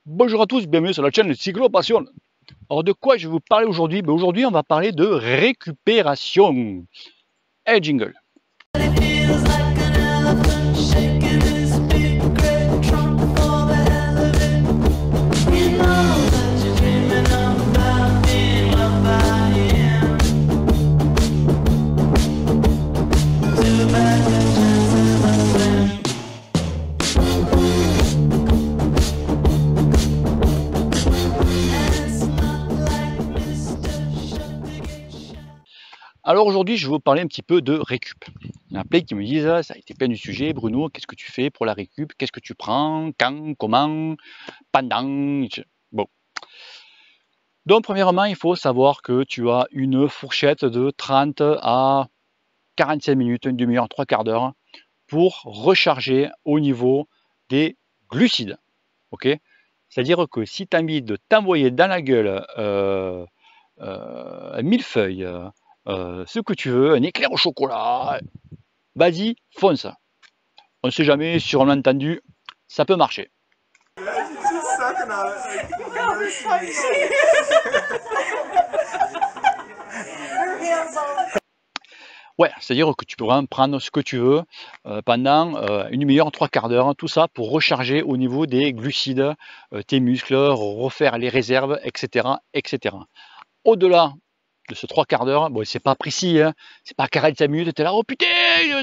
Bonjour à tous, bienvenue sur la chaîne Cyclo Passion. Alors de quoi je vais vous parler aujourd'hui? Aujourd'hui on va parler de récupération. Hey jingle. Alors aujourd'hui, je vais vous parler un petit peu de récup. Il y en a plein qui me disent, ça a été plein du sujet, Bruno, qu'est-ce que tu fais pour la récup? Qu'est-ce que tu prends? Quand? Comment? Pendant? Bon. Donc premièrement, il faut savoir que tu as une fourchette de 30 à 45 minutes, une demi-heure, trois quarts d'heure pour recharger au niveau des glucides. Ok? C'est-à-dire que si tu as envie de t'envoyer dans la gueule un millefeuille, ce que tu veux, un éclair au chocolat, vas-y, fonce. On ne sait jamais, sur un malentendu, ça peut marcher. Ouais, c'est-à-dire que tu pourras prendre ce que tu veux pendant une demi-heure, trois quarts d'heure, tout ça pour recharger au niveau des glucides, tes muscles, refaire les réserves, etc. etc. Au-delà de ce trois quarts d'heure, bon, c'est pas précis, hein, c'est pas 45 minutes, tu es là, oh putain,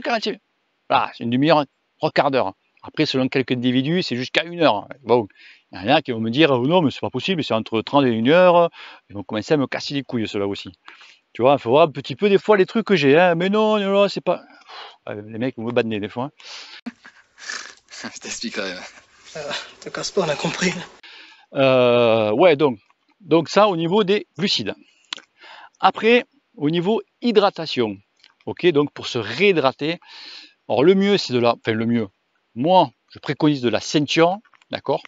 45 minutes. Voilà, c'est une demi-heure, trois quarts d'heure. Après, selon quelques individus, c'est jusqu'à une heure. Bon, il y en a qui vont me dire, oh non, mais c'est pas possible, c'est entre 30 et une heure. Ils vont commencer à me casser les couilles, cela aussi. Tu vois, il faut voir un petit peu des fois les trucs que j'ai, hein. Mais non, non, c'est pas. Les mecs vont me badner des fois. Je t'expliquerai. Te casse pas, on a compris. Ouais, donc ça au niveau des glucides. Après, au niveau hydratation, ok, donc pour se réhydrater, alors le mieux c'est de la, enfin le mieux, moi je préconise de la ceinture, d'accord,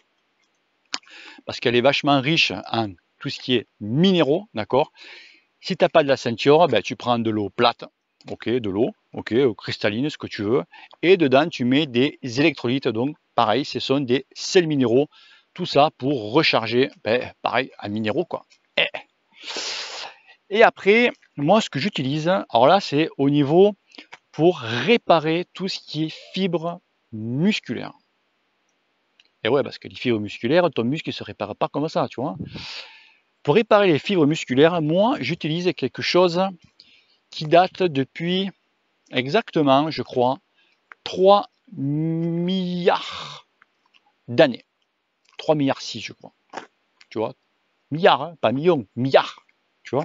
parce qu'elle est vachement riche en tout ce qui est minéraux, d'accord. Si tu n'as pas de la ceinture, ben, tu prends de l'eau plate, ok, de l'eau, ok, cristalline, ce que tu veux, et dedans tu mets des électrolytes, donc pareil, ce sont des sels minéraux, tout ça pour recharger, ben, pareil, en minéraux quoi. Et après, moi ce que j'utilise, alors là c'est au niveau pour réparer tout ce qui est fibres musculaires. Et ouais, parce que les fibres musculaires, ton muscle ne se répare pas comme ça, tu vois. Pour réparer les fibres musculaires, moi j'utilise quelque chose qui date depuis exactement, je crois, 3 milliards d'années. 3 milliards 6, je crois. Tu vois, milliards, hein, pas millions, milliards. Tu vois.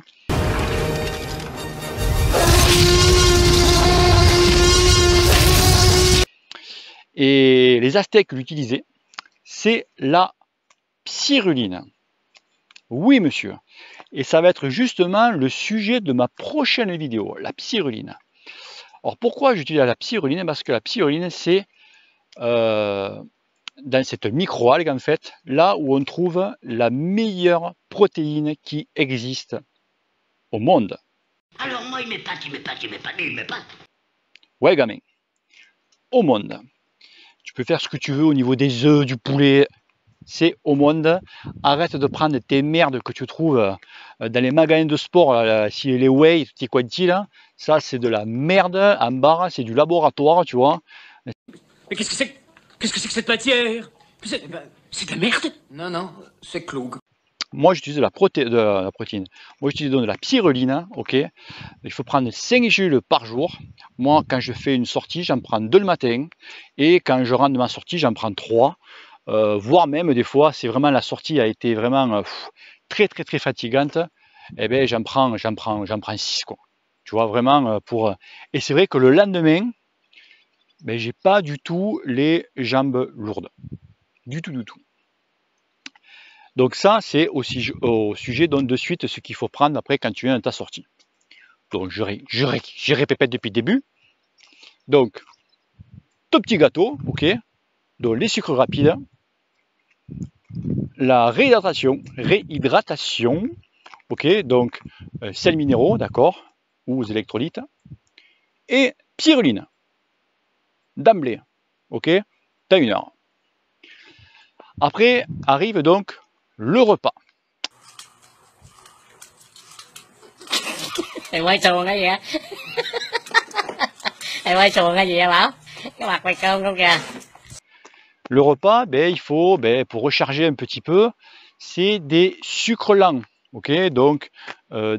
Et les Aztèques l'utilisaient, c'est la pyruline. Oui, monsieur. Et ça va être justement le sujet de ma prochaine vidéo, la pyruline. Alors pourquoi j'utilise la pyruline? Parce que la pyruline, c'est dans cette microalgue en fait, là où on trouve la meilleure protéine qui existe au monde. Alors moi il m'épate. Ouais gamin, au monde. Tu peux faire ce que tu veux au niveau des œufs, du poulet, c'est au monde. Arrête de prendre tes merdes que tu trouves dans les magasins de sport, là, si les whey, tes quanti là, ça c'est de la merde en barre, c'est du laboratoire, tu vois. Mais qu'est-ce que c'est que cette matière? C'est de la merde? Non, non, c'est Cloug. Moi j'utilise de la protéine. Moi j'utilise de la pyruline, ok. Il faut prendre 5 gélules par jour. Moi quand je fais une sortie, j'en prends 2 le matin. Et quand je rentre de ma sortie, j'en prends 3. Voire même des fois, si vraiment la sortie a été vraiment très fatigante, eh ben j'en prends 6 quoi. Tu vois vraiment pour. Et c'est vrai que le lendemain, ben, j'ai pas du tout les jambes lourdes. Du tout. Donc ça, c'est aussi au sujet donc de suite ce qu'il faut prendre après quand tu viens de ta sortie. Donc je répète depuis le début. Donc, ton petit gâteau, ok. Donc les sucres rapides, la réhydratation, ok. Donc sels minéraux, d'accord, ou électrolytes, et pyruline, d'emblée, ok. T'as une heure. Après arrive donc le repas. Mày quay xuồng cái gì hả? Mày quay xuồng cái gì hả Bảo? Cái mặt mày cơm không kìa. Le repas, ben, il faut, ben, pour recharger un petit peu, c'est des sucres lents. Ok, donc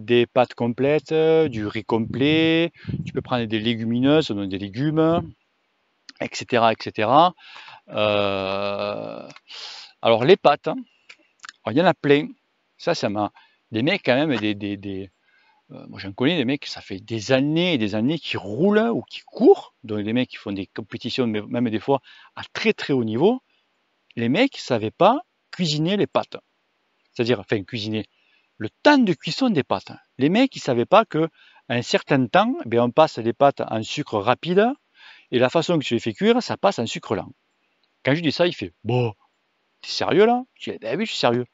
des pâtes complètes, du riz complet, tu peux prendre des légumineuses, donc des légumes, etc. etc. Alors les pâtes, il y en a plein. Ça m'a. Des mecs quand même, moi j'en connais des mecs, ça fait des années et des années qui roulent ou qui courent. Donc des mecs qui font des compétitions, même des fois à très très haut niveau. Les mecs ne savaient pas cuisiner les pâtes. C'est-à-dire, enfin cuisiner. Le temps de cuisson des pâtes. Les mecs, ils ne savaient pas qu'à un certain temps, eh on passe les pâtes en sucre rapide et la façon que tu les fais cuire, ça passe en sucre lent. Quand je dis ça, il fait « Bon, t'es sérieux là ?» Je dis « Ben oui, je suis sérieux. »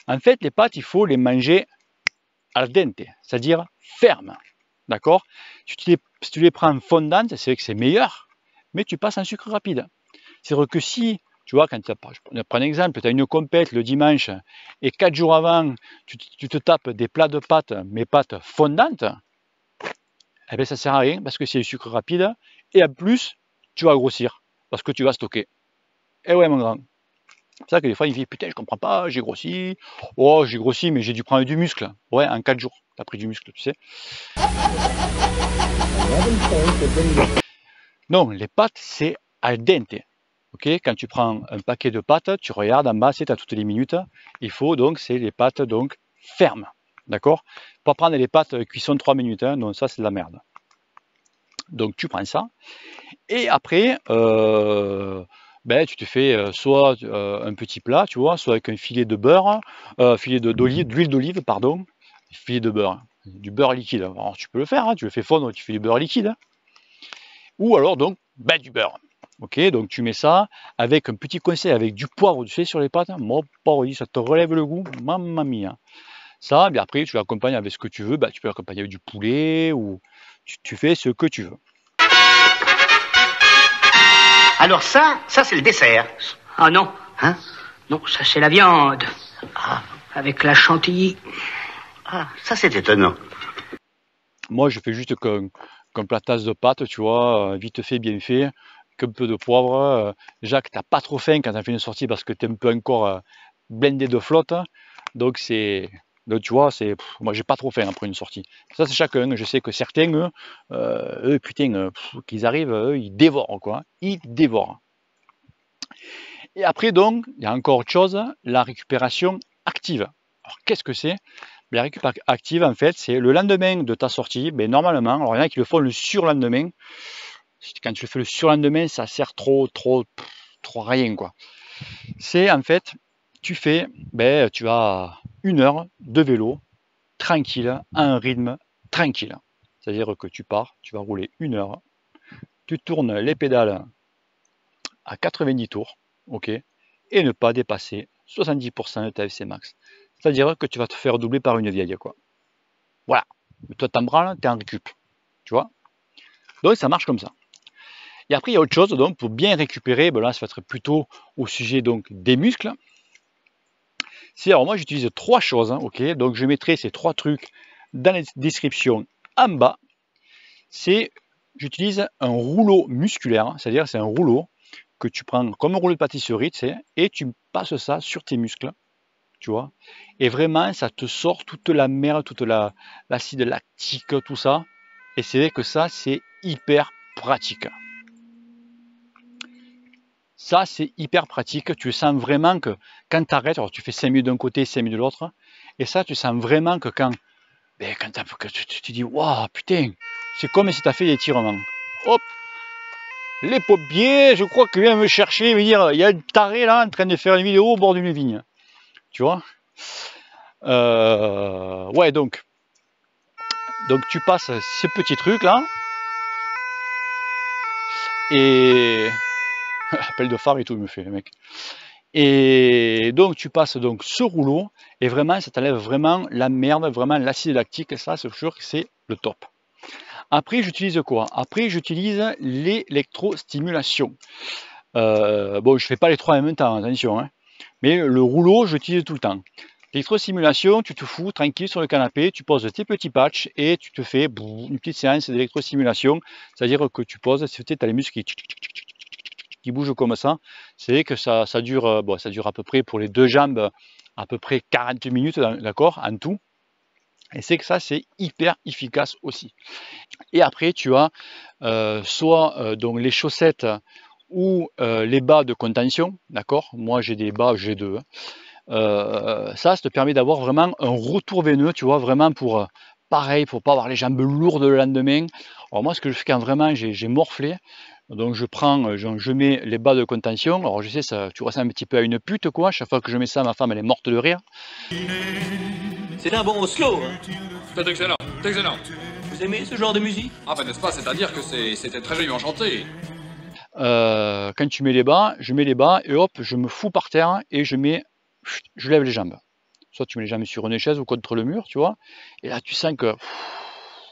En fait, les pâtes, il faut les manger al dente, c'est-à-dire fermes. D'accord? Si tu les prends fondantes, c'est vrai que c'est meilleur, mais tu passes en sucre rapide. C'est-à-dire que si, tu vois, quand je prends un exemple, tu as une compète le dimanche et 4 jours avant, tu te tapes des plats de pâtes, mais pâtes fondantes, eh bien ça ne sert à rien parce que c'est du sucre rapide et en plus, tu vas grossir parce que tu vas stocker. Et ouais, mon grand. C'est ça que des fois, il dit putain, je comprends pas, j'ai grossi. Oh, j'ai grossi, mais j'ai dû prendre du muscle. Ouais, en 4 jours, tu as pris du muscle, tu sais. Non, les pâtes, c'est al dente. Okay, quand tu prends un paquet de pâtes, tu regardes en bas, c'est à toutes les minutes. Il faut donc, c'est les pâtes donc fermes. D'accord? Pas prendre les pâtes cuisson 3 minutes, hein, non, ça c'est de la merde. Donc tu prends ça. Et après, ben, tu te fais soit un petit plat, tu vois, soit avec un filet de beurre, d'huile d'olive, pardon, filet de beurre, du beurre liquide. Alors tu peux le faire, hein, tu le fais fondre, tu fais du beurre liquide. Ou alors donc, ben, du beurre. Ok, donc tu mets ça avec un petit conseil, avec du poivre, tu sais, sur les pâtes. Mon poivre, ça te relève le goût, mamma mia. Ça, bien après, tu l'accompagnes avec ce que tu veux. Bah, tu peux l'accompagner avec du poulet ou tu fais ce que tu veux. Alors ça c'est le dessert. Ah non. Hein? Non, ça c'est la viande. Ah, Avec la chantilly. ah, ça c'est étonnant. Moi, je fais juste qu'un plat de tasse de pâtes, tu vois, vite fait, bien fait, qu'un peu de poivre. Jacques, t'as pas trop faim quand tu as fait une sortie parce que tu es un peu encore blindé de flotte. Donc, tu vois, moi, j'ai pas trop faim après une sortie. Ça, c'est chacun. Je sais que certains, eux putain, qu'ils arrivent, eux, ils dévorent, quoi. Ils dévorent. Et après, donc, il y a encore autre chose, la récupération active. Alors, qu'est-ce que c'est? La récupération active, en fait, c'est le lendemain de ta sortie. Ben, normalement, alors il y en a qui le font le surlendemain. Quand tu le fais le surlendemain, ça sert trop rien, quoi. C'est en fait, tu as 1 heure de vélo tranquille, à un rythme tranquille. C'est-à-dire que tu pars, tu vas rouler 1 heure, tu tournes les pédales à 90 tours, ok, et ne pas dépasser 70% de ta FC max. C'est-à-dire que tu vas te faire doubler par une vieille, quoi. Voilà. Toi, t'en branles, t'es en récup. Tu vois? Donc, ça marche comme ça. Et après, il y a autre chose, donc, pour bien récupérer, ben là, ça va être plutôt au sujet donc des muscles. Alors, moi, j'utilise 3 choses, hein, ok? Donc, je mettrai ces 3 trucs dans la description en bas. J'utilise un rouleau musculaire, c'est-à-dire c'est un rouleau que tu prends comme un rouleau de pâtisserie, tu sais, et tu passes ça sur tes muscles, tu vois, et vraiment ça te sort toute la merde, toute l'acide lactique, tout ça, et c'est vrai que ça c'est hyper pratique. Ça c'est hyper pratique, tu sens vraiment que quand tu arrêtes, alors tu fais 5 minutes d'un côté, 5 minutes de l'autre, et ça tu sens vraiment que quand tu te dis waouh putain, c'est comme si tu as fait des étirements. Hop, les pompiers, je crois qu'ils viennent me chercher, me dire il y a un taré là en train de faire une vidéo au bord d'une vigne. Tu vois, ouais, donc tu passes ces petits trucs là et appel de phare et tout il me fait le mec. Et donc tu passes donc ce rouleau et vraiment ça t'enlève vraiment la merde, vraiment l'acide lactique, ça c'est sûr que c'est le top. Après j'utilise quoi? Après j'utilise l'électrostimulation. Bon, je fais pas les trois en même temps, attention, hein. Mais le rouleau, je l'utilise tout le temps. L'électrostimulation, tu te fous tranquille sur le canapé, tu poses tes petits patchs et tu te fais une petite séance d'électrostimulation. C'est-à-dire que tu poses, tu as les muscles qui bougent comme ça. C'est que ça dure, bon, ça dure à peu près pour les deux jambes, à peu près 40 minutes, d'accord, en tout. Et c'est que ça, c'est hyper efficace aussi. Et après, tu as soit donc les chaussettes ou les bas de contention, d'accord. Moi, j'ai des bas G2. Ça te permet d'avoir vraiment un retour veineux, tu vois, vraiment pour, pareil, pour pas avoir les jambes lourdes le lendemain. Alors moi, ce que je fais quand vraiment j'ai morflé, donc je prends, je mets les bas de contention. Alors je sais, ça, tu ressembles un petit peu à une pute, quoi. Chaque fois que je mets ça, ma femme, elle est morte de rire. C'est un bon slow, hein. C'est excellent, c'est excellent. Vous aimez ce genre de musique? Ah ben n'est-ce pas, c'est-à-dire que c'était très joliment chanté. Quand tu mets les bas, je mets les bas et hop, je me fous par terre et je lève les jambes. Soit tu mets les jambes sur une chaise ou contre le mur, tu vois. Et là, tu sens que,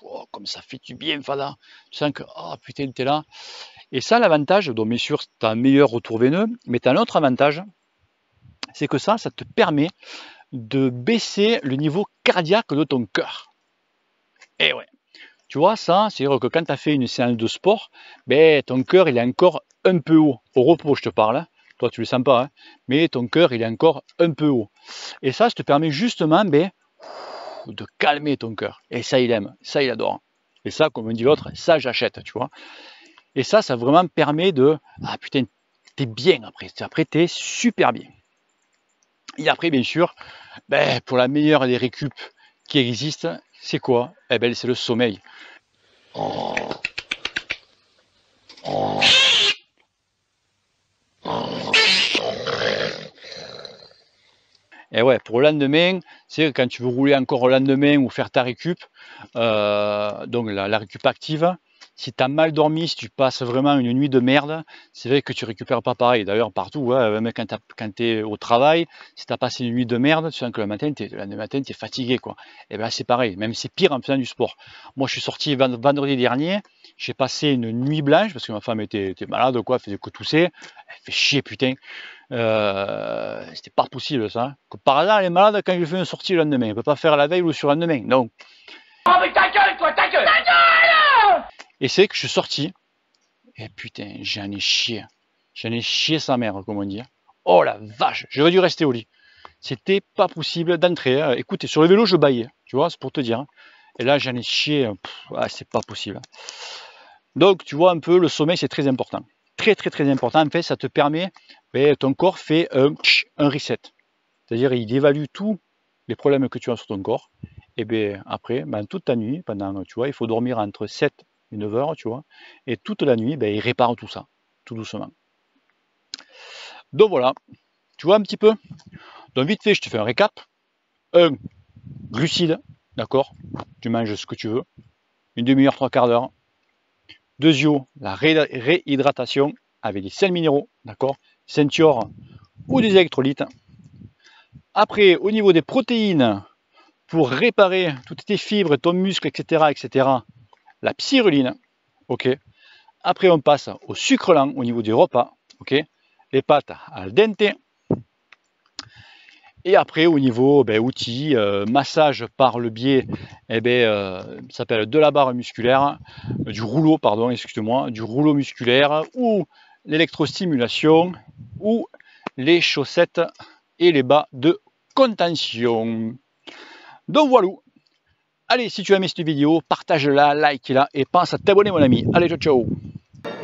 oh, comme ça fait du bien, Fada. Tu sens que, oh putain, t'es là. Et ça, l'avantage, donc bien sûr, tu as un meilleur retour veineux, mais tu as un autre avantage, c'est que ça te permet de baisser le niveau cardiaque de ton cœur. Et ouais. Tu vois, ça, c'est-à-dire que quand tu as fait une séance de sport, ben, ton cœur, il est encore un peu haut. Au repos, je te parle. Hein. Toi, tu le sens pas, hein, mais ton cœur, il est encore un peu haut. Et ça te permet justement de calmer ton cœur. Et ça, il aime. Ça, il adore. Et ça, comme on dit l'autre, ça, j'achète, tu vois. Et ça vraiment permet de... Ah putain, t'es bien après. Après, t'es super bien. Et après, bien sûr, ben, pour la meilleure des récup qui existent, c'est quoi? Eh ben, c'est le sommeil. Oh. Oh. Et ouais, pour le lendemain, c'est quand tu veux rouler encore au lendemain ou faire ta récup, donc la récup active, si tu as mal dormi, si tu passes vraiment une nuit de merde, c'est vrai que tu récupères pas pareil. D'ailleurs, partout, hein, même quand tu es au travail, si tu as passé une nuit de merde, tu sens que le lendemain, tu es fatigué, quoi. Et bien c'est pareil, même c'est pire en faisant du sport. Moi, je suis sorti vendredi dernier, j'ai passé une nuit blanche, parce que ma femme était malade, quoi, elle faisait que tousser, elle fait chier, putain. C'était pas possible, ça. Que par hasard, elle est malade quand je fais une sortie le lendemain. Elle peut pas faire la veille ou sur le lendemain, non. Oh mais ta gueule, toi, ta gueule! Ta gueule! Et c'est que je suis sorti, et putain, j'en ai chié. J'en ai chié sa mère, comme on dit. Oh la vache, j'aurais dû rester au lit. C'était pas possible d'entrer. Hein. Écoutez, sur le vélo, je baillais, tu vois, c'est pour te dire. Et là, j'en ai chié, c'est pas possible. Donc, tu vois un peu, le sommeil, c'est très important. Très, très, très important. En fait, ça te permet, ton corps fait un reset. C'est-à-dire, il évalue tous les problèmes que tu as sur ton corps. Et bien, après, toute ta nuit, pendant, tu vois, il faut dormir entre 7 et 9 heures, tu vois. Et toute la nuit, il répare tout ça, tout doucement. Donc voilà, tu vois un petit peu. Donc vite fait, je te fais un récap. 1. Glucides, d'accord. Tu manges ce que tu veux. Une demi-heure, 3/4 d'heure. 2. La réhydratation avec des sels minéraux, d'accord. Ceinture ou des électrolytes. Après, au niveau des protéines, pour réparer toutes tes fibres, ton muscle, etc., la spiruline, ok. Après, on passe au sucre lent au niveau du repas, ok. Les pâtes al dente. Et après, au niveau outils, massage par le biais, ça s'appelle de la barre musculaire, du rouleau, pardon, excuse-moi, du rouleau musculaire, ou l'électrostimulation, ou les chaussettes et les bas de contention. Donc voilà. Allez, si tu as aimé cette vidéo, partage-la, like-la et pense à t'abonner, mon ami. Allez, ciao, ciao.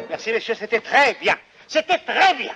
Merci, messieurs, c'était très bien. C'était très bien.